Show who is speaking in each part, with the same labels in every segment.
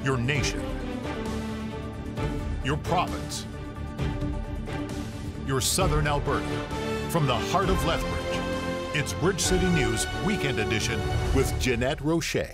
Speaker 1: your nation, your province, your southern Alberta. From the heart of Lethbridge, it's Bridge City News Weekend Edition with Jeannette Rocher.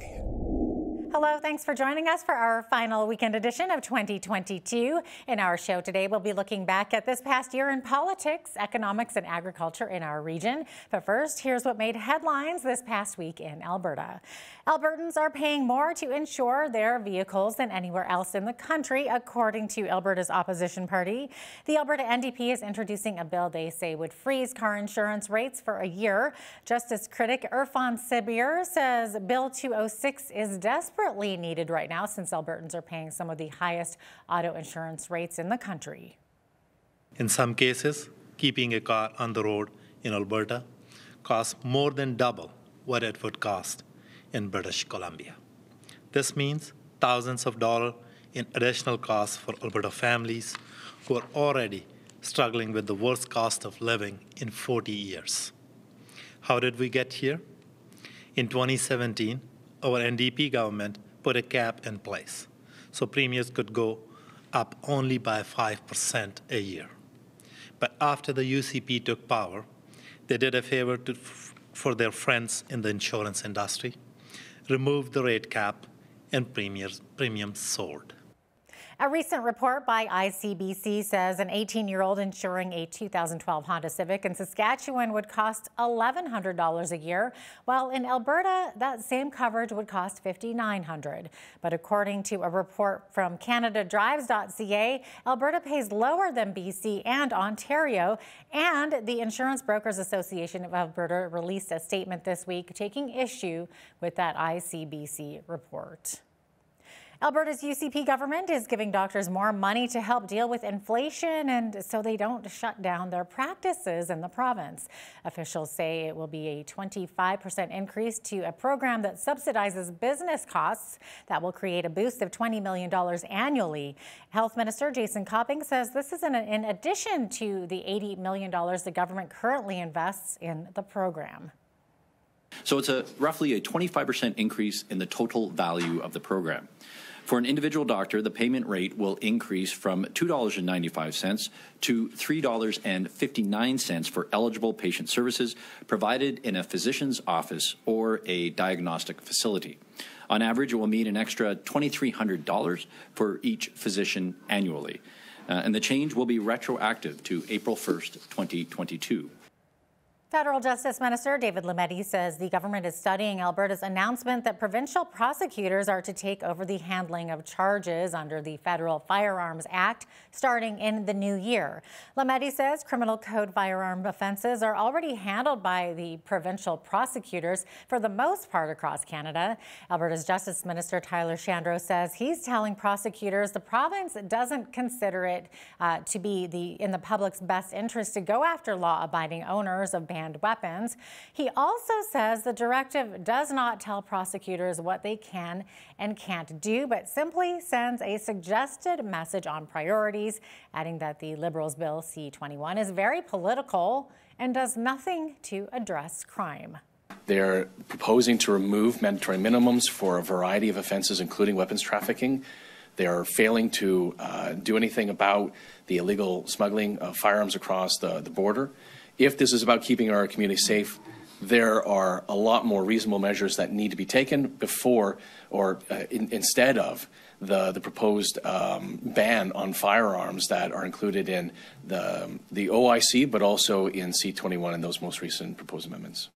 Speaker 2: Hello, thanks for joining us for our final weekend edition of 2022. In our show today, we'll be looking back at this past year in politics, economics, and agriculture in our region. But first, here's what made headlines this past week in Alberta. Albertans are paying more to insure their vehicles than anywhere else in the country, according to Alberta's opposition party. The Alberta NDP is introducing a bill they say would freeze car insurance rates for a year. Justice critic Irfan Sibir says Bill 206 is desperately needed right now since Albertans are paying some of the highest auto insurance rates in the country.
Speaker 3: In some cases, keeping a car on the road in Alberta costs more than double what it would cost in British Columbia. This means thousands of dollars in additional costs for Alberta families who are already struggling with the worst cost of living in 40 years. How did we get here? In 2017, our NDP government put a cap in place, so premiums could go up only by 5% a year. But after the UCP took power, they did a favor for their friends in the insurance industry, removed the rate cap, and premiums soared.
Speaker 2: A recent report by ICBC says an 18-year-old insuring a 2012 Honda Civic in Saskatchewan would cost $1,100 a year, while in Alberta, that same coverage would cost $5,900. But according to a report from CanadaDrives.ca, Alberta pays lower than BC and Ontario, and the Insurance Brokers Association of Alberta released a statement this week taking issue with that ICBC report. Alberta's UCP government is giving doctors more money to help deal with inflation and so they don't shut down their practices in the province. Officials say it will be a 25% increase to a program that subsidizes business costs that will create a boost of $20 million annually. Health Minister Jason Copping says this is in addition to the $80 million the government currently invests in the program.
Speaker 4: So it's roughly a 25% increase in the total value of the program. For an individual doctor, the payment rate will increase from $2.95 to $3.59 for eligible patient services provided in a physician's office or a diagnostic facility. On average, it will mean an extra $2,300 for each physician annually. And the change will be retroactive to April 1st, 2022.
Speaker 2: Federal Justice Minister David Lametti says the government is studying Alberta's announcement that provincial prosecutors are to take over the handling of charges under the Federal Firearms Act starting in the new year. Lametti says criminal code firearm offenses are already handled by the provincial prosecutors for the most part across Canada. Alberta's Justice Minister Tyler Shandro says he's telling prosecutors the province doesn't consider it to be in the public's best interest to go after law-abiding owners of banned weapons. He also says the directive does not tell prosecutors what they can and can't do, but simply sends a suggested message on priorities, adding that the Liberals' Bill C-21 is very political and does nothing to address crime.
Speaker 5: They're proposing to remove mandatory minimums for a variety of offenses, including weapons trafficking. They are failing to do anything about the illegal smuggling of firearms across the border. If this is about keeping our community safe, there are a lot more reasonable measures that need to be taken before or instead of the proposed ban on firearms that are included in the OIC, but also in C-21 and those most recent proposed amendments.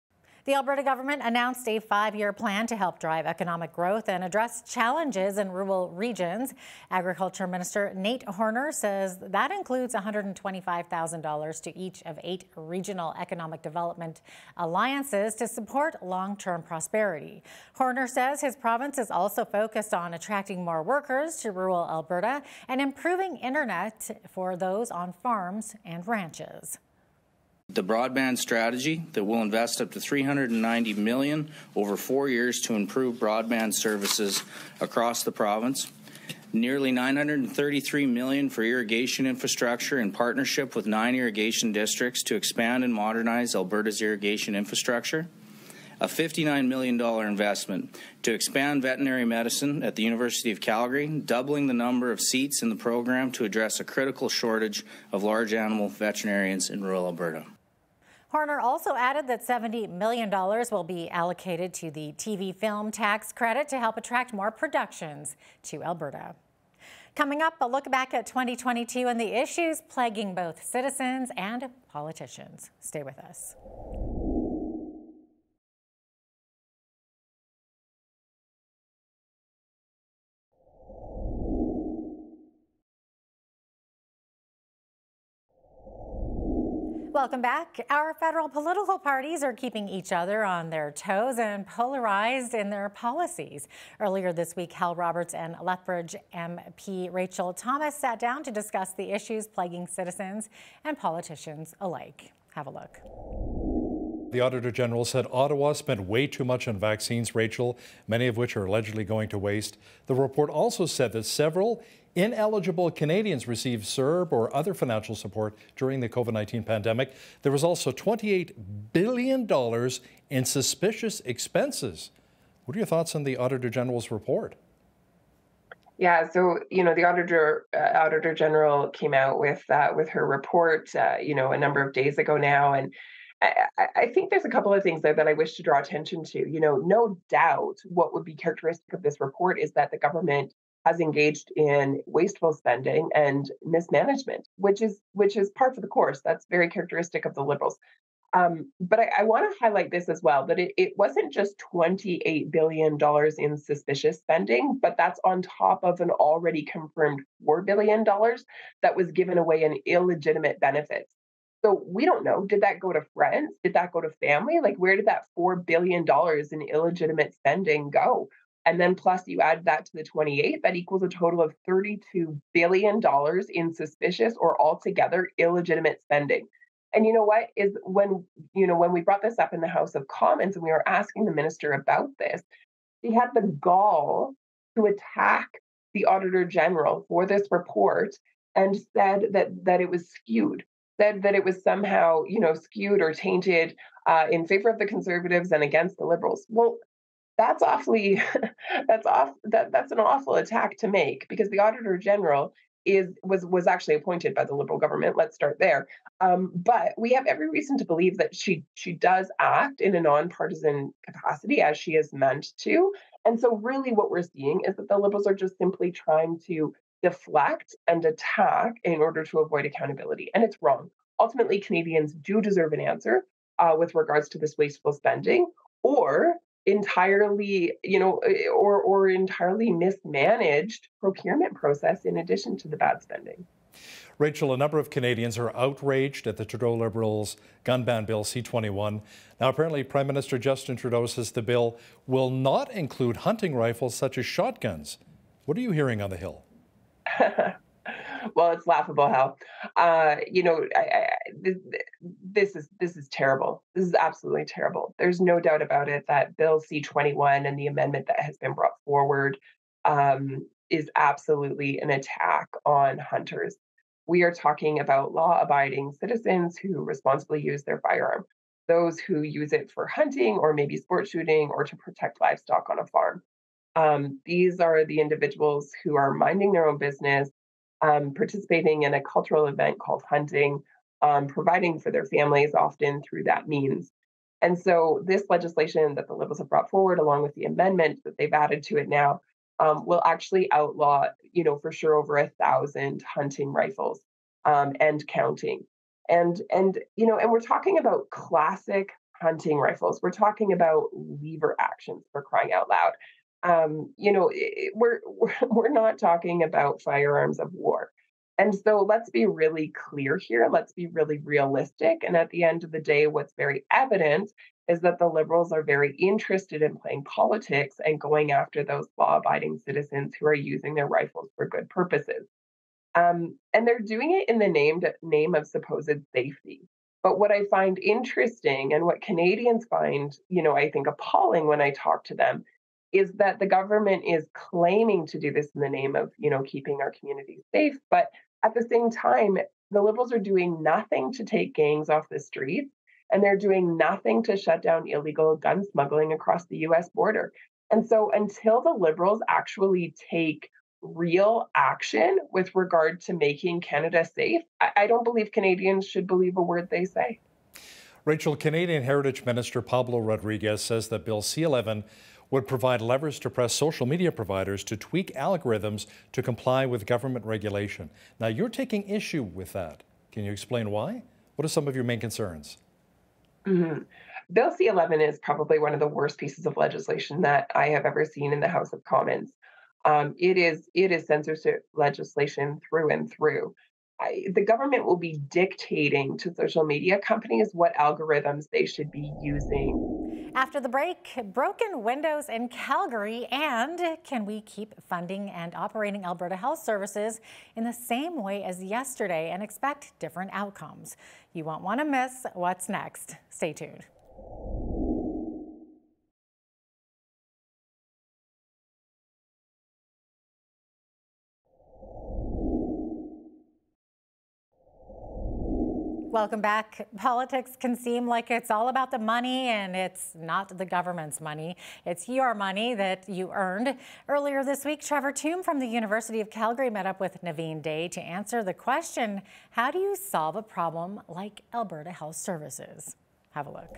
Speaker 2: The Alberta government announced a 5-year plan to help drive economic growth and address challenges in rural regions. Agriculture Minister Nate Horner says that includes $125,000 to each of 8 regional economic development alliances to support long-term prosperity. Horner says his province is also focused on attracting more workers to rural Alberta and improving internet for those on farms and ranches.
Speaker 6: The broadband strategy that will invest up to $390 million over 4 years to improve broadband services across the province. Nearly $933 million for irrigation infrastructure in partnership with 9 irrigation districts to expand and modernize Alberta's irrigation infrastructure. a $59 million investment to expand veterinary medicine at the University of Calgary, doubling the number of seats in the program to address a critical shortage of large animal veterinarians in rural Alberta.
Speaker 2: Horner also added that $70 million will be allocated to the TV film tax credit to help attract more productions to Alberta. Coming up, a look back at 2022 and the issues plaguing both citizens and politicians. Stay with us. Welcome back. Our federal political parties are keeping each other on their toes and polarized in their policies. Earlier this week, Hal Roberts and Lethbridge MP Rachel Thomas sat down to discuss the issues plaguing citizens and politicians alike. Have a look.
Speaker 7: The Auditor General said Ottawa spent way too much on vaccines, Rachel, many of which are allegedly going to waste. The report also said that several ineligible Canadians received CERB or other financial support during the COVID-19 pandemic. There was also $28 billion in suspicious expenses. What are your thoughts on the Auditor General's report?
Speaker 8: Yeah, so the Auditor General came out with her report, a number of days ago now, and I think there's a couple of things there that I wish to draw attention to. No doubt, what would be characteristic of this report is that the government has engaged in wasteful spending and mismanagement, which is par for the course. That's very characteristic of the Liberals. But I want to highlight this as well, that it wasn't just $28 billion in suspicious spending, but that's on top of an already confirmed $4 billion that was given away in illegitimate benefits. So we don't know, did that go to friends? Did that go to family? Like, where did that $4 billion in illegitimate spending go? And then plus you add that to the 28, that equals a total of $32 billion in suspicious or altogether illegitimate spending. And you know what is when we brought this up in the House of Commons and we were asking the minister about this, he had the gall to attack the Auditor General for this report and said that it was skewed, said that it was somehow, skewed or tainted in favor of the Conservatives and against the Liberals. Well, that's an awful attack to make, because the Auditor General was actually appointed by the Liberal government. Let's start there. But we have every reason to believe that she does act in a nonpartisan capacity, as she is meant to. And so really what we're seeing is that the Liberals are just simply trying to deflect and attack in order to avoid accountability. And it's wrong. Ultimately, Canadians do deserve an answer with regards to this wasteful spending, or entirely, or entirely mismanaged procurement process in addition to the bad spending.
Speaker 7: Rachel, a number of Canadians are outraged at the Trudeau Liberals' gun ban bill C-21. Now, apparently, Prime Minister Justin Trudeau says the bill will not include hunting rifles such as shotguns. What are you hearing on the Hill?
Speaker 8: Well, it's laughable, Hal. This is terrible. This is absolutely terrible. There's no doubt about it that Bill C-21 and the amendment that has been brought forward is absolutely an attack on hunters. We are talking about law-abiding citizens who responsibly use their firearm, those who use it for hunting or maybe sport shooting or to protect livestock on a farm. These are the individuals who are minding their own business, participating in a cultural event called hunting, providing for their families often through that means. And so this legislation that the Liberals have brought forward, along with the amendment that they've added to it now, will actually outlaw, for sure over 1,000 hunting rifles and counting. And we're talking about classic hunting rifles. We're talking about lever actions, for crying out loud. We're not talking about firearms of war. And so let's be really clear here. Let's be really realistic. And at the end of the day, what's very evident is that the Liberals are very interested in playing politics and going after those law-abiding citizens who are using their rifles for good purposes. And they're doing it in the name of supposed safety. But what I find interesting and what Canadians find, I think appalling when I talk to them, is that the government is claiming to do this in the name of, keeping our communities safe. But at the same time, the Liberals are doing nothing to take gangs off the streets and they're doing nothing to shut down illegal gun smuggling across the US border. And so until the Liberals actually take real action with regard to making Canada safe, I don't believe Canadians should believe a word they say.
Speaker 7: Rachel, Canadian Heritage Minister Pablo Rodriguez says that Bill C-11 would provide levers to press social media providers to tweak algorithms to comply with government regulation. Now, you're taking issue with that. Can you explain why? What are some of your main concerns?
Speaker 8: Bill C-11 is probably one of the worst pieces of legislation that I have ever seen in the House of Commons. It is censorship legislation through and through. The government will be dictating to social media companies what algorithms they should be using.
Speaker 2: After the break, broken windows in Calgary, and can we keep funding and operating Alberta Health Services in the same way as yesterday and expect different outcomes? You won't want to miss what's next. Stay tuned. Welcome back. Politics can seem like it's all about the money, and it's not the government's money. It's your money that you earned. Earlier this week, Trevor Toome from the University of Calgary met up with Naveen Day to answer the question, how do you solve a problem like Alberta Health Services? Have a look.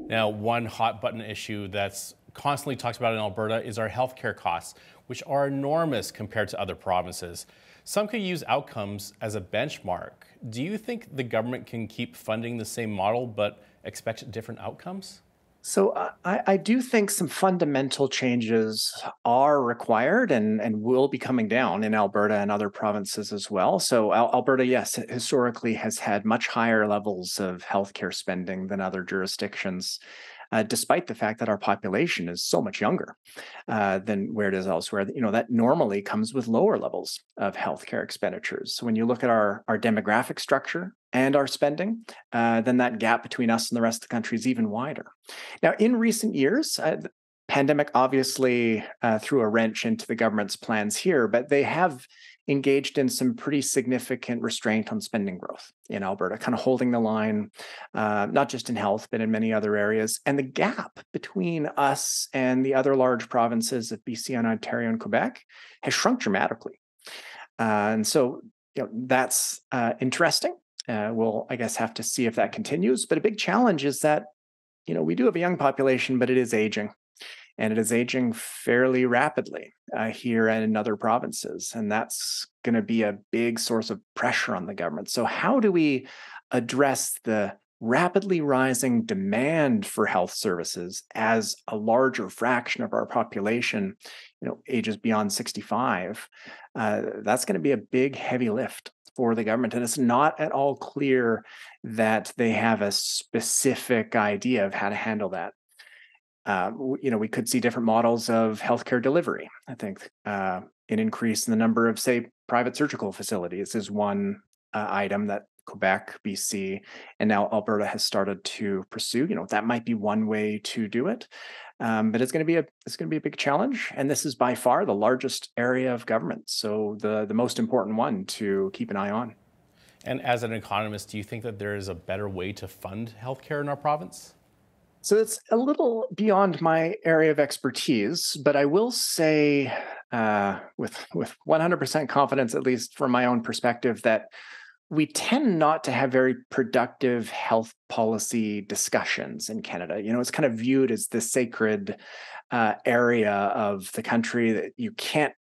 Speaker 9: Now, one hot button issue that's constantly talked about in Alberta is our healthcare costs, which are enormous compared to other provinces. Some could use outcomes as a benchmark. Do you think the government can keep funding the same model but expect different outcomes?
Speaker 10: So I do think some fundamental changes are required and will be coming down in Alberta and other provinces as well. So Alberta, yes, historically has had much higher levels of healthcare spending than other jurisdictions, despite the fact that our population is so much younger than where it is elsewhere. You know, that normally comes with lower levels of healthcare expenditures. So when you look at our demographic structure and our spending, then that gap between us and the rest of the country is even wider. Now, in recent years, the pandemic obviously threw a wrench into the government's plans here, but they have engaged in some pretty significant restraint on spending growth in Alberta, kind of holding the line, not just in health, but in many other areas. And the gap between us and the other large provinces of BC and Ontario and Quebec has shrunk dramatically. And so, you know, that's interesting. We'll, I guess, have to see if that continues. But a big challenge is that, you know, we do have a young population, but it is aging. And it is aging fairly rapidly here and in other provinces. And that's going to be a big source of pressure on the government. So how do we address the rapidly rising demand for health services as a larger fraction of our population, you know, ages beyond 65? That's going to be a big, heavy lift for the government. And it's not at all clear that they have a specific idea of how to handle that. You know, we could see different models of healthcare delivery. I think an increase in the number of, say, private surgical facilities is one item that Quebec, BC, and now Alberta has started to pursue. You know, that might be one way to do it, but it's going to be a big challenge. And this is by far the largest area of government, so the most important one to keep an eye on.
Speaker 9: And as an economist, do you think that there is a better way to fund healthcare in our province?
Speaker 10: So it's a little beyond my area of expertise, but I will say with 100% confidence, at least from my own perspective, that we tend not to have very productive health policy discussions in Canada. You know, it's kind of viewed as the sacred area of the country that you can't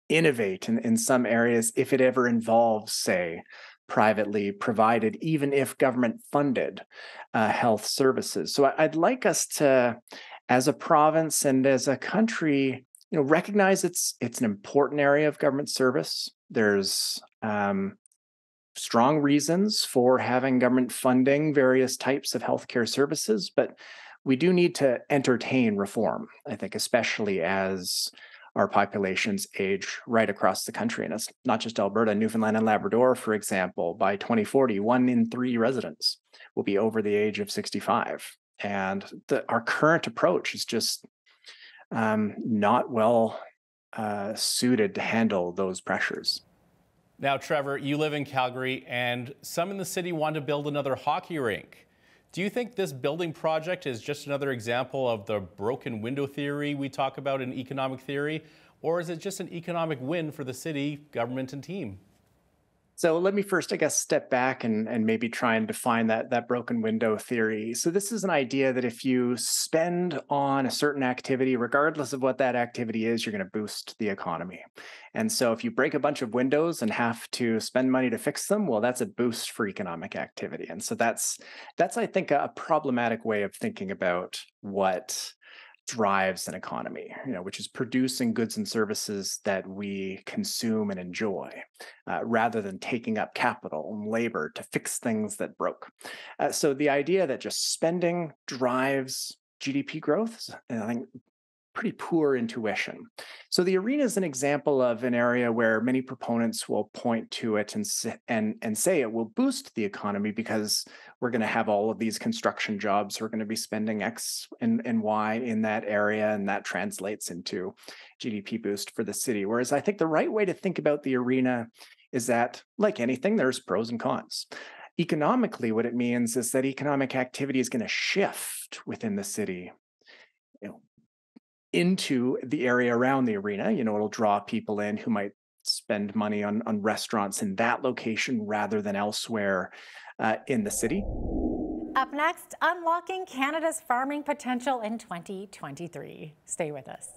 Speaker 10: innovate in some areas if it ever involves, say, privately provided, even if government funded health services. So I'd like us to, as a province and as a country, you know, recognize it's an important area of government service. There's strong reasons for having government funding various types of healthcare services, but we do need to entertain reform, I think, especially as our populations age right across the country. And it's not just Alberta, Newfoundland and Labrador, for example. By 2040, 1 in 3 residents will be over the age of 65. And our current approach is just not well suited to handle those pressures.
Speaker 9: Now, Trevor, you live in Calgary, and some in the city want to build another hockey rink. Do you think this building project is just another example of the broken window theory we talk about in economic theory, or is it just an economic win for the city, government, and team?
Speaker 10: So let me first, I guess, step back and maybe try and define that broken window theory. So this is an idea that if you spend on a certain activity, regardless of what that activity is, you're going to boost the economy. And so if you break a bunch of windows and have to spend money to fix them, well, that's a boost for economic activity. And so that's I think, a problematic way of thinking about what drives an economy, which is producing goods and services that we consume and enjoy, rather than taking up capital and labor to fix things that broke. So the idea that just spending drives GDP growth is, I think, pretty poor intuition. So the arena is an example of an area where many proponents will point to it and say it will boost the economy because we're going to have all of these construction jobs. We're going to be spending X and Y in that area, and that translates into GDP boost for the city. Whereas I think the right way to think about the arena is that, like anything, there's pros and cons. Economically, what it means is that economic activity is going to shift within the city, into the area around the arena. It'll draw people in who might spend money on restaurants in that location rather than elsewhere in the city.
Speaker 2: Up next, unlocking Canada's farming potential in 2023. Stay with us.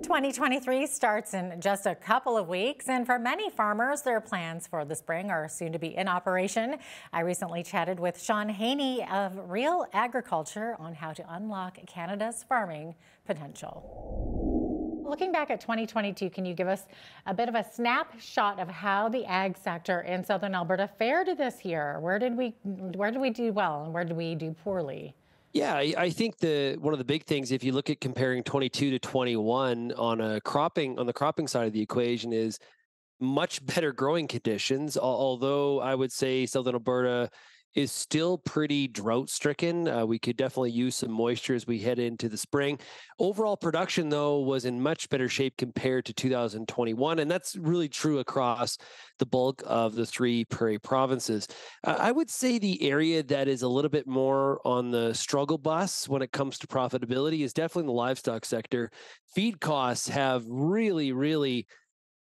Speaker 2: '23 starts in just a couple of weeks, and for many farmers, their plans for the spring are soon to be in operation. I recently chatted with Sean Haney of Real Agriculture on how to unlock Canada's farming potential. Looking back at 2022, can you give us a bit of a snapshot of how the ag sector in southern Alberta fared this year? Where did we do well and where did we do poorly?
Speaker 11: Yeah, I think one of the big things, if you look at comparing 22 to 21 on the cropping side of the equation, is much better growing conditions. Although I would say southern Alberta is still pretty drought stricken. We could definitely use some moisture as we head into the spring. Overall production, though, was in much better shape compared to 2021. And that's really true across the bulk of the three prairie provinces. I would say the area that is a little bit more on the struggle bus when it comes to profitability is definitely the livestock sector. Feed costs have really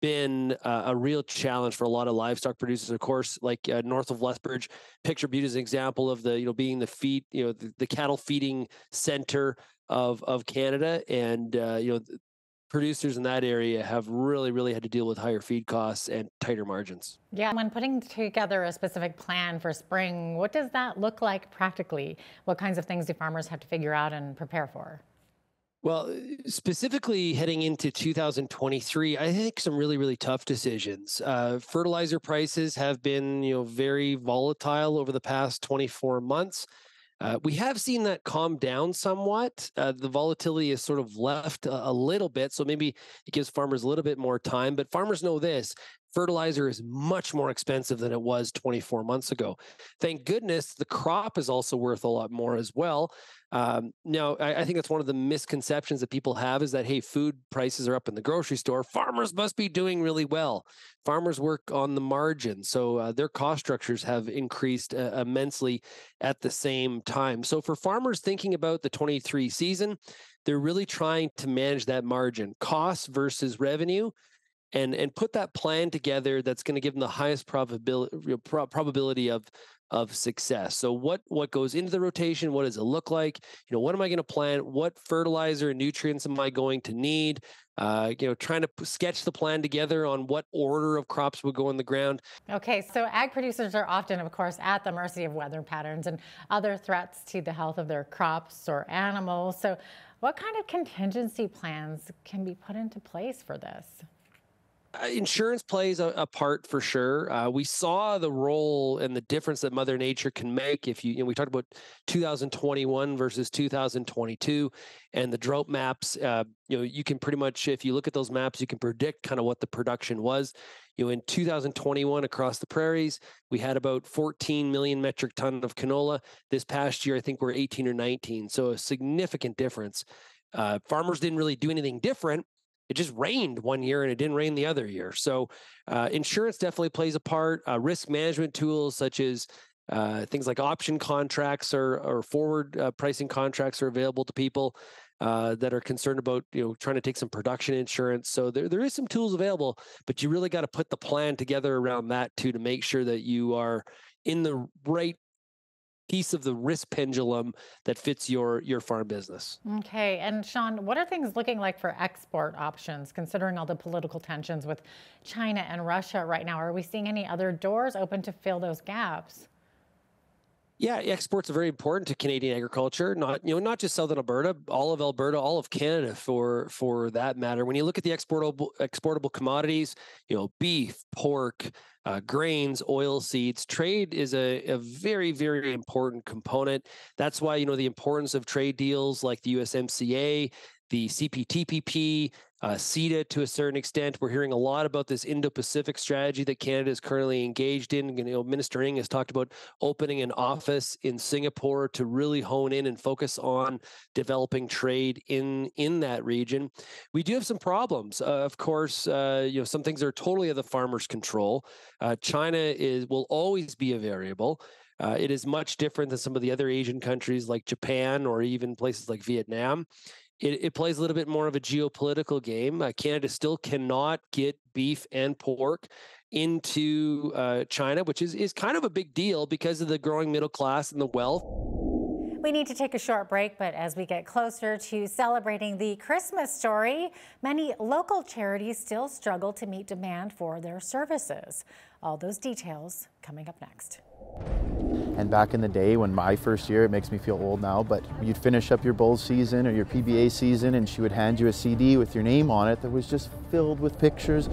Speaker 11: been a real challenge for a lot of livestock producers. Of course, like north of Lethbridge, Picture Butte is an example of being the feed, the cattle feeding center of Canada, and producers in that area have really had to deal with higher feed costs and tighter margins.
Speaker 2: Yeah, when putting together a specific plan for spring, what does that look like practically? What kinds of things do farmers have to figure out and prepare for?
Speaker 11: Well, specifically heading into 2023, I think some really tough decisions. Fertilizer prices have been, very volatile over the past 24 months. We have seen that calm down somewhat. The volatility is sort of left a little bit, so maybe it gives farmers a little bit more time. But farmers know this: fertilizer is much more expensive than it was 24 months ago. Thank goodness the crop is also worth a lot more as well. Now, I think that's one of the misconceptions that people have, is that, hey, food prices are up in the grocery store, farmers must be doing really well. Farmers work on the margin, so their cost structures have increased immensely at the same time. So for farmers thinking about the 23 season, they're really trying to manage that margin, cost versus revenue, and put that plan together that's going to give them the highest probability of success. So what goes into the rotation? What does it look like? What am I going to plant? What fertilizer and nutrients am I going to need? Trying to sketch the plan together on what order of crops will go in the ground.
Speaker 2: Okay, so ag producers are often, of course, at the mercy of weather patterns and other threats to the health of their crops or animals. So what kind of contingency plans can be put into place for this?
Speaker 11: Insurance plays a part for sure. We saw the role and the difference that Mother Nature can make. If we talked about 2021 versus 2022 and the drought maps, you can pretty much, if you look at those maps, you can predict kind of what the production was. In 2021 across the prairies, we had about 14 million metric ton of canola. This past year, I think we're 18 or 19. So a significant difference. Farmers didn't really do anything different. It just rained one year and it didn't rain the other year. So insurance definitely plays a part. Risk management tools such as things like option contracts or forward pricing contracts are available to people that are concerned about trying to take some production insurance. So there is some tools available, but you really got to put the plan together around that too to make sure that you are in the right piece of the risk pendulum that fits your farm business.
Speaker 2: Okay, and Sean, what are things looking like for export options, considering all the political tensions with China and Russia right now? Are we seeing any other doors open to fill those gaps?
Speaker 11: Yeah, exports are very important to Canadian agriculture. Not just southern Alberta, all of Canada for that matter. When you look at the exportable commodities, beef, pork, grains, oil seeds, trade is a very, very important component. That's why the importance of trade deals like the USMCA, the CPTPP, CETA to a certain extent. We're hearing a lot about this Indo-Pacific strategy that Canada is currently engaged in. Minister Ng has talked about opening an office in Singapore to really hone in and focus on developing trade in that region. We do have some problems. Of course, some things are totally out of the farmers' control. China will always be a variable. It is much different than some of the other Asian countries like Japan or even places like Vietnam. It plays a little bit more of a geopolitical game. Canada still cannot get beef and pork into China, which is kind of a big deal because of the growing middle class and the wealth.
Speaker 2: We need to take a short break, but as we get closer to celebrating the Christmas story, many local charities still struggle to meet demand for their services. All those details coming up next.
Speaker 12: And back in the day, when my first year, it makes me feel old now, but you'd finish up your bowl season or your PBA season and she would hand you a CD with your name on it that was just filled with pictures.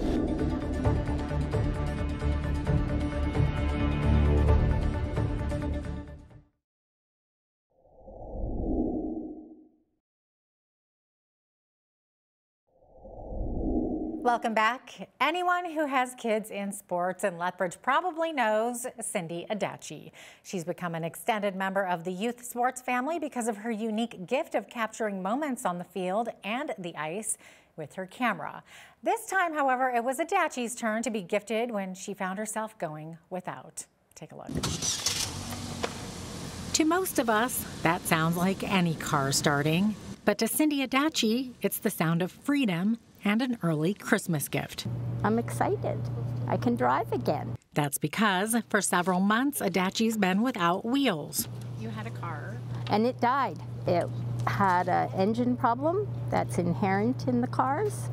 Speaker 2: Welcome back. Anyone who has kids in sports in Lethbridge probably knows Cindy Adachi. She's become an extended member of the youth sports family because of her unique gift of capturing moments on the field and the ice with her camera. This time, however, it was Adachi's turn to be gifted when she found herself going without. Take a look. To most of us, that sounds like any car starting. But to Cindy Adachi, it's the sound of freedom and an early Christmas gift.
Speaker 13: I'm excited. I can drive again.
Speaker 2: That's because for several months, Adachi's been without wheels. You had a car.
Speaker 13: And it died. It had an engine problem that's inherent in the cars,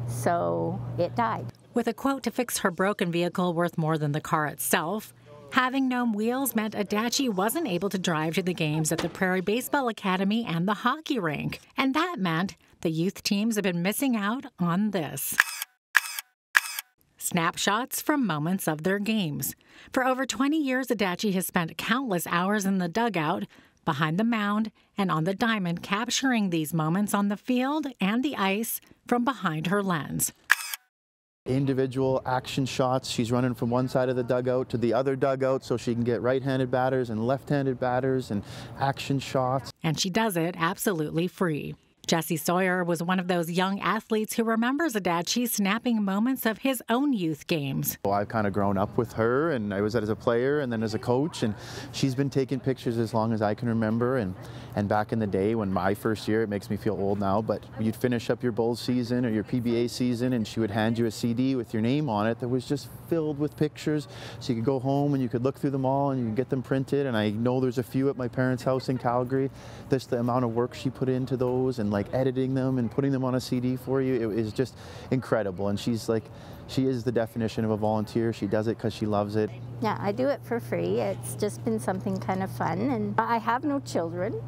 Speaker 13: so it died.
Speaker 2: With a quote to fix her broken vehicle worth more than the car itself, having no wheels meant Adachi wasn't able to drive to the games at the Prairie Baseball Academy and the hockey rink. And that meant the youth teams have been missing out on this. Snapshots from moments of their games. For over 20 years, Adachi has spent countless hours in the dugout, behind the mound, and on the diamond, capturing these moments on the field and the ice from behind her lens.
Speaker 12: Individual action shots. She's running from one side of the dugout to the other dugout so she can get right-handed batters and left-handed batters and action shots.
Speaker 2: And she does it absolutely free. Jesse Sawyer was one of those young athletes who remembers Adachi snapping moments of his own youth games.
Speaker 12: Well, I've kind of grown up with her, and I was as a player and then as a coach, and she's been taking pictures as long as I can remember. And back in the day, when my first year, it makes me feel old now, but you'd finish up your bowl season or your PBA season and she would hand you a CD with your name on it that was just filled with pictures. So you could go home and you could look through them all and you could get them printed. And I know there's a few at my parents' house in Calgary. Just the amount of work she put into those and like editing them and putting them on a CD for you, it is just incredible. And she is the definition of a volunteer. She does it because she loves it.
Speaker 13: Yeah, I do it for free. It's just been something kind of fun. And I have no children,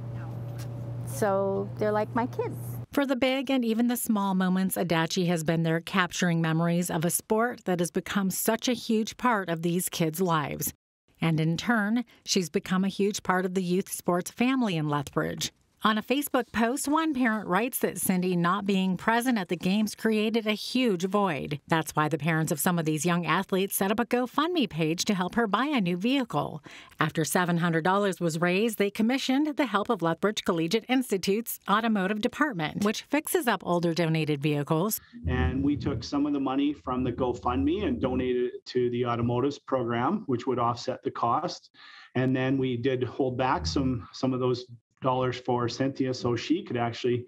Speaker 13: so they're like my kids.
Speaker 2: For the big and even the small moments, Adachi has been there capturing memories of a sport that has become such a huge part of these kids' lives. And in turn, she's become a huge part of the youth sports family in Lethbridge. On a Facebook post, one parent writes that Cindy not being present at the games created a huge void. That's why the parents of some of these young athletes set up a GoFundMe page to help her buy a new vehicle. After $700 was raised, they commissioned the help of Lethbridge Collegiate Institute's automotive department, which fixes up older donated vehicles.
Speaker 14: And we took some of the money from the GoFundMe and donated it to the automotives program, which would offset the cost. And then we did hold back some of those dollars for Cynthia so she could actually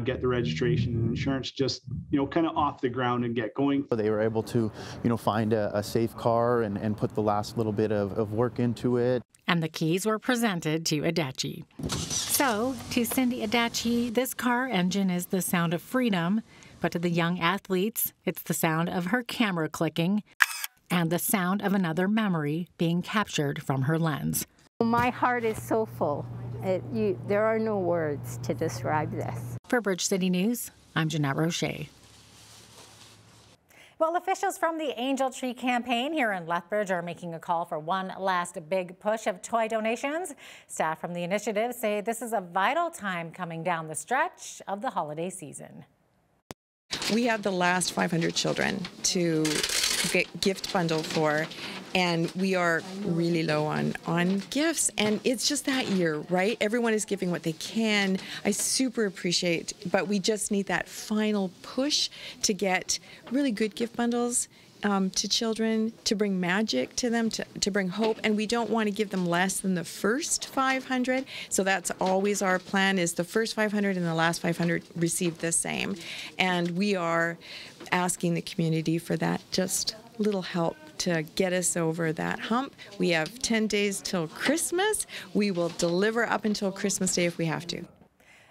Speaker 14: get the registration and insurance just, kind of off the ground and get going.
Speaker 12: They were able to, find a safe car and put the last little bit of work into it.
Speaker 2: And the keys were presented to Adachi. So, to Cindy Adachi, this car engine is the sound of freedom, but to the young athletes, it's the sound of her camera clicking and the sound of another memory being captured from her lens.
Speaker 13: My heart is so full. There are no words to describe this.
Speaker 2: For Bridge City News, I'm Jeannette Rocher. Well, officials from the Angel Tree campaign here in Lethbridge are making a call for one last big push of toy donations. Staff from the initiative say this is a vital time coming down the stretch of the holiday season.
Speaker 15: We have the last 500 children to get gift bundle for, and we are really low on gifts, and it's just that year, right? Everyone is giving what they can. I super appreciate, but we just need that final push to get really good gift bundles to children, to bring magic to them, to bring hope, and we don't want to give them less than the first 500. So that's always our plan, is the first 500 and the last 500 receive the same. And we are asking the community for that just little help to get us over that hump. We have 10 days till Christmas. We will deliver up until Christmas Day if we have to.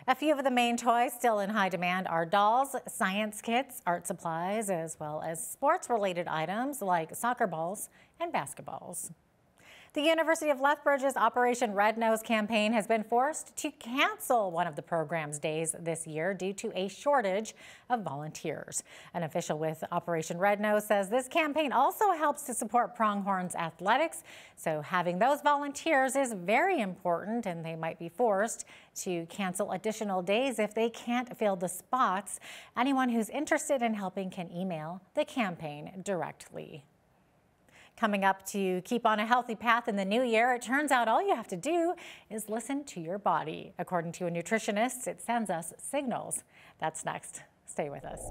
Speaker 2: A few of the main toys still in high demand are dolls, science kits, art supplies, as well as sports-related items like soccer balls and basketballs. The University of Lethbridge's Operation Red Nose campaign has been forced to cancel one of the program's days this year due to a shortage of volunteers. An official with Operation Red Nose says this campaign also helps to support Pronghorns athletics, so having those volunteers is very important, and they might be forced to cancel additional days if they can't fill the spots. Anyone who's interested in helping can email the campaign directly. Coming up, to keep on a healthy path in the new year, it turns out all you have to do is listen to your body. According to a nutritionist, it sends us signals. That's next. Stay with us.